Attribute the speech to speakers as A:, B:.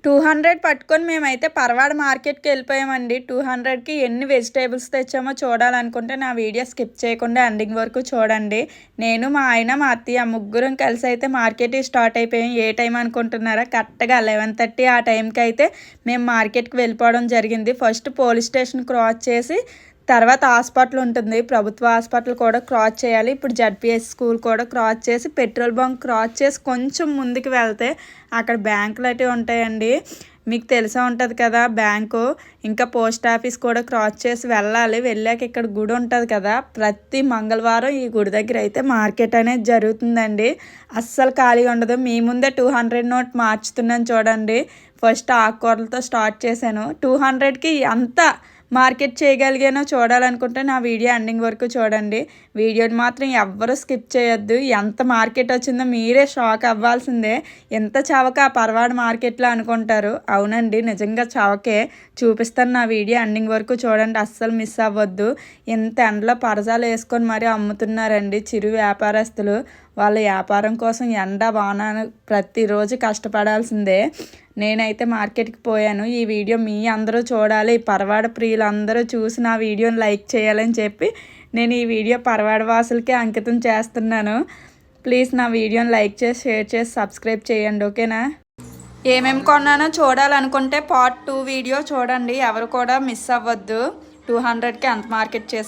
A: 200 పట్టుకొని మేమైతే పరవాడ మార్కెట్‌కి వెళ్ళిపోయామండి. 200కి ఎన్ని వెజిటబుల్స్ తెచ్చామో చూడాలనుకుంటే నా వీడియో స్కిప్ చేయకుండా ఎండింగ్ వరకు చూడండి. నేను, మా ఆయన, మా అత్తయ్య ముగ్గురం కలిసి అయితే మార్కెట్‌కి స్టార్ట్ అయిపోయాం. ఏ టైం అనుకుంటున్నారా? కరెక్ట్‌గా 11:30 ఆ టైంకి అయితే మేము మార్కెట్‌కి వెళ్ళిపోవడం జరిగింది. ఫస్ట్ పోలీస్ స్టేషన్ క్రాస్ చేసి తర్వాత హాస్పిటల్ ఉంటుంది. ప్రభుత్వ హాస్పిటల్ కూడా క్రాస్ చేయాలి. ఇప్పుడు జడ్పీఎస్ స్కూల్ కూడా క్రాస్ చేసి పెట్రోల్ బంక్ క్రాస్ చేసి కొంచెం ముందుకు వెళ్తే అక్కడ బ్యాంకులు అయితే ఉంటాయండి. మీకు తెలిసే ఉంటుంది కదా బ్యాంకు. ఇంకా పోస్ట్ ఆఫీస్ కూడా క్రాస్ చేసి వెళ్ళాలి. వెళ్ళాక ఇక్కడ గుడి ఉంటుంది కదా, ప్రతి మంగళవారం ఈ గుడి దగ్గర అయితే మార్కెట్ అనేది జరుగుతుందండి. అస్సలు ఖాళీగా ఉండదు. మీ ముందే 200 నోట్ మార్చుతున్నాను చూడండి. ఫస్ట్ ఆకుకూరలతో స్టార్ట్ చేశాను. 200కి అంత మార్కెట్ చేయగలిగానో చూడాలనుకుంటే నా వీడియో ఎండింగ్ వరకు చూడండి. వీడియోని మాత్రం ఎవ్వరూ స్కిప్ చేయొద్దు. ఎంత మార్కెట్ వచ్చిందో మీరే షాక్ అవ్వాల్సిందే. ఎంత చవక ఆ పరవాడ మార్కెట్లో అనుకుంటారు. అవునండి, నిజంగా చవకే. చూపిస్తాను, నా వీడియో ఎండింగ్ వరకు చూడండి, అస్సలు మిస్ అవ్వద్దు. ఇంత ఎండలో పరజాలు వేసుకొని మరీ అమ్ముతున్నారండి చిరు వ్యాపారస్తులు. వాళ్ళ వ్యాపారం కోసం ఎండ వాన ప్రతిరోజు కష్టపడాల్సిందే. నేనైతే మార్కెట్కి పోయాను. ఈ వీడియో మీ అందరూ చూడాలి. పరవాడ ప్రియులు అందరూ చూసి నా వీడియోని లైక్ చేయాలని చెప్పి నేను ఈ వీడియో పరవాడ వాసులకే అంకితం చేస్తున్నాను. ప్లీజ్ నా వీడియోని లైక్ చేసి, షేర్ చేసి, సబ్స్క్రైబ్ చేయండి. ఓకేనా? ఏమేమి కొన్నానో చూడాలనుకుంటే పార్ట్ 2 వీడియో చూడండి. ఎవరు కూడా మిస్ అవ్వద్దు. 200కి అంత మార్కెట్ చేశాను.